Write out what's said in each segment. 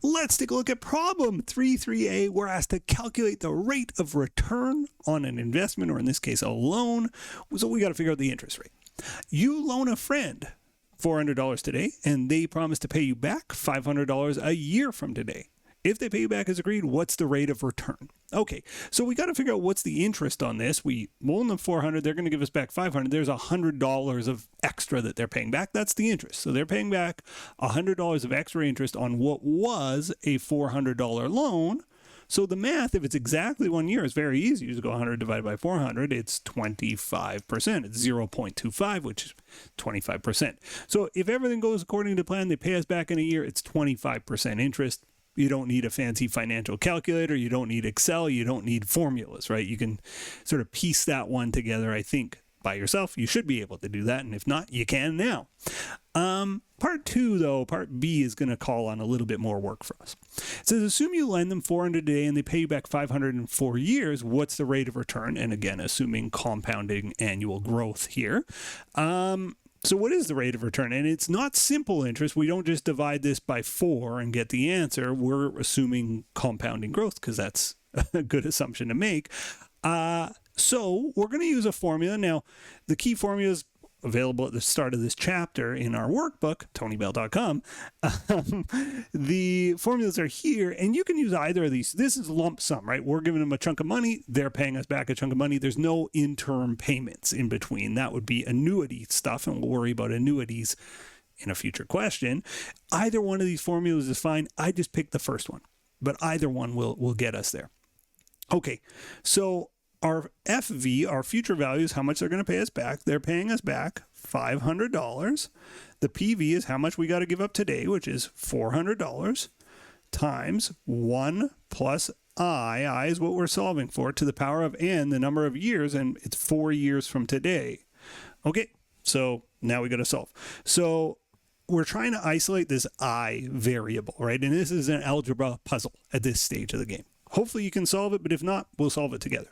Let's take a look at problem 3.3a. We're asked to calculate the rate of return on an investment, or in this case, a loan. So we got to figure out the interest rate. You loan a friend $400 today, and they promise to pay you back $500 a year from today. If they pay you back as agreed, what's the rate of return? Okay, so we got to figure out what's the interest on this. We loan them $400, they're going to give us back $500. There's $100 of extra that they're paying back. That's the interest. So they're paying back $100 of extra interest on what was a $400 loan. So the math, if it's exactly 1 year, is very easy. You just go 100 divided by 400, it's 25%. It's 0.25, which is 25%. So if everything goes according to plan, they pay us back in a year, it's 25% interest. You don't need a fancy financial calculator. You don't need Excel. You don't need formulas, right? You can sort of piece that one together, I think, by yourself. You should be able to do that. And if not, you can now. Part 2, though, part B is going to call on a little bit more work for us. It says, assume you lend them $400 today and they pay you back $500 in 4 years. What's the rate of return? And again, assuming compounding annual growth here. So what is the rate of return? And it's not simple interest. We don't just divide this by 4 and get the answer. We're assuming compounding growth because that's a good assumption to make. So we're going to use a formula. Now, the key formula is available at the start of this chapter in our workbook, tonybell.com. The formulas are here, and you can use either of these. This is lump sum, right? We're giving them a chunk of money. They're paying us back a chunk of money. There's no interim payments in between. That would be annuity stuff, and we'll worry about annuities in a future question. Either one of these formulas is fine. I just picked the first one, but either one will get us there. Okay, so our FV, our future values, how much they're going to pay us back. They're paying us back $500. The PV is how much we got to give up today, which is $400, times 1 plus I is what we're solving for, to the power of n, the number of years, and it's 4 years from today. Okay, so now we got to solve. So we're trying to isolate this I variable, right? And this is an algebra puzzle at this stage of the game. Hopefully you can solve it, but if not, we'll solve it together.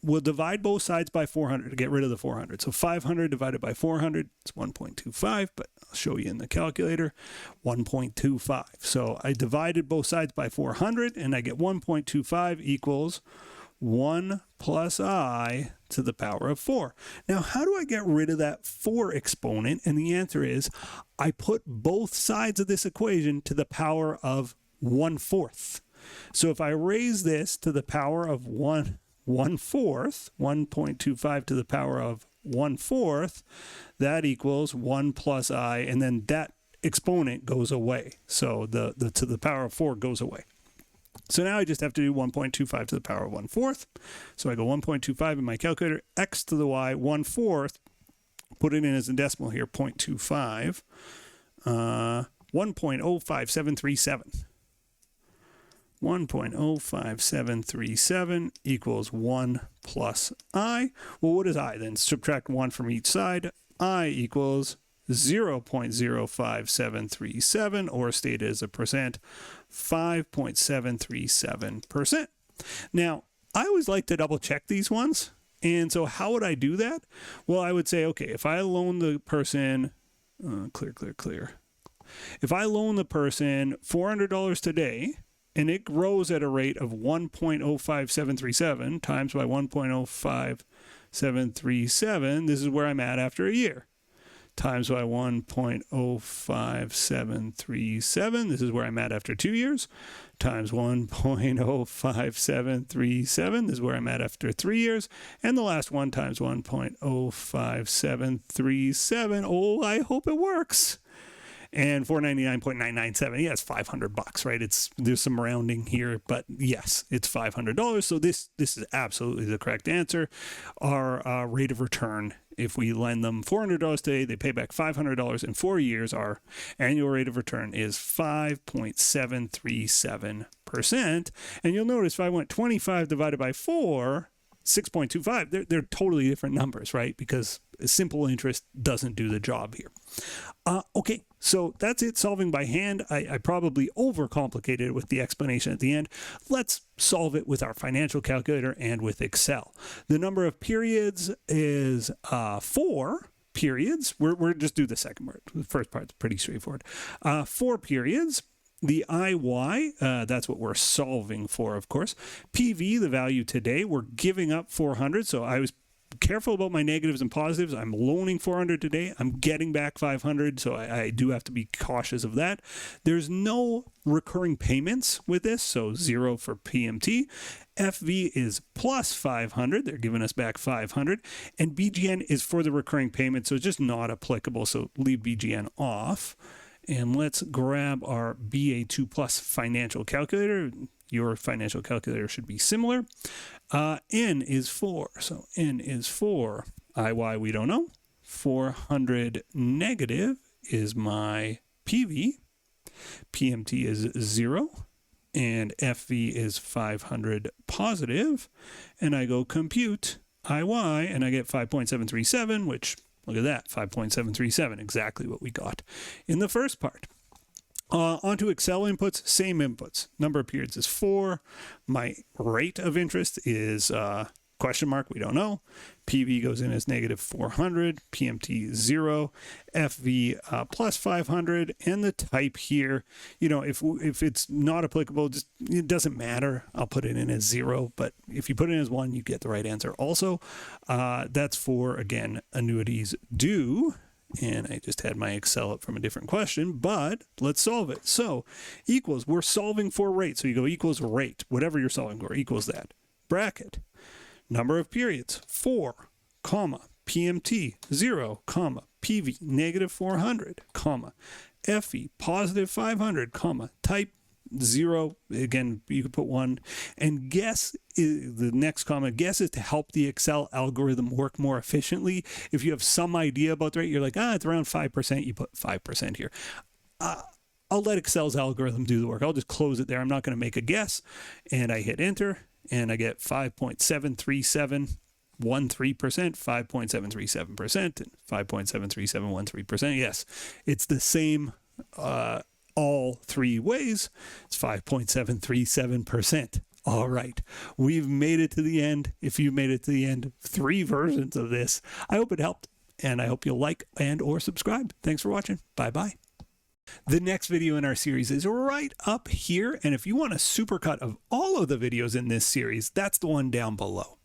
We'll divide both sides by 400 to get rid of the 400. So 500 divided by 400, it's 1.25, but I'll show you in the calculator, 1.25. So I divided both sides by 400, and I get 1.25 equals 1 plus I to the power of 4. Now, how do I get rid of that 4 exponent? And the answer is I put both sides of this equation to the power of 1/4. So if I raise this to the power of 1/4, 1.25 to the power of 1/4, that equals 1 plus I, and then that exponent goes away. So the to the power of 4 goes away. So now I just have to do 1.25 to the power of 1/4. So I go 1.25 in my calculator, x to the y, 1/4, put it in as a decimal here, 0.25, 1.05737. 1.05737 equals 1 plus I. Well, what is I then? Subtract 1 from each side. I equals 0.05737, or stated as a percent, 5.737%. Now, I always like to double check these ones. And so how would I do that? Well, I would say, okay, if I loan the person, clear. If I loan the person $400 today, and it grows at a rate of 1.05737 times by 1.05737, this is where I'm at after a year, times by 1.05737, this is where I'm at after 2 years, times 1.05737, this is where I'm at after 3 years, and the last one times 1.05737. Oh, I hope it works. And 499.997, yeah, it's $500, right? There's some rounding here, but yes, it's $500. So this is absolutely the correct answer. Our rate of return, if we lend them $400 today, they pay back $500 in 4 years, our annual rate of return is 5.737%. And you'll notice if I went 25 divided by 4, 6.25, they're totally different numbers, right? Because simple interest doesn't do the job here. Okay, so that's it, solving by hand. I probably overcomplicated it with the explanation at the end. Let's solve it with our financial calculator and with Excel. The number of periods is 4 periods. We're just do the second part. The first part's pretty straightforward. 4 periods. The IY, that's what we're solving for, of course. PV, the value today, we're giving up 400. So I was careful about my negatives and positives. I'm loaning 400 today. I'm getting back 500. So I do have to be cautious of that. There's no recurring payments with this. So 0 for PMT. FV is plus 500. They're giving us back 500. And BGN is for the recurring payment. So it's just not applicable. So leave BGN off. And let's grab our BA2 Plus financial calculator. Your financial calculator should be similar. N is 4. So N is 4. IY, we don't know. 400 negative is my PV. PMT is 0. And FV is 500 positive. And I go compute IY, and I get 5.737, which... look at that, 5.737, exactly what we got in the first part. Onto Excel inputs, same inputs. Number of periods is 4. My rate of interest is question mark, we don't know. PV goes in as negative 400, PMT 0, FV plus 500, and the type here, you know, if it's not applicable, just it doesn't matter. I'll put it in as 0, but if you put it in as 1, you get the right answer also. That's for, again, annuities due. And I just had my Excel up from a different question, but let's solve it. So equals, we're solving for rate. So you go equals rate, whatever you're solving for, equals that. Bracket, number of periods, 4, comma, PMT, 0, comma, PV, negative 400, comma, FE, positive 500, comma, type, 0, again, you could put 1, and guess is the next comment. Guess is to help the Excel algorithm work more efficiently. If you have some idea about the rate, you're like, it's around 5%, you put 5% here. I'll let Excel's algorithm do the work. I'll just close it there. I'm not going to make a guess, and I hit enter, and I get 5.73713%, 5.737%, and 5.73713%. Yes, it's the same all three ways. It's 5.737%. All right, we've made it to the end. If you made it to the end, 3 versions of this. I hope it helped, and I hope you'll like and or subscribe. Thanks for watching. Bye-bye. The next video in our series is right up here, and if you want a supercut of all of the videos in this series, that's the one down below.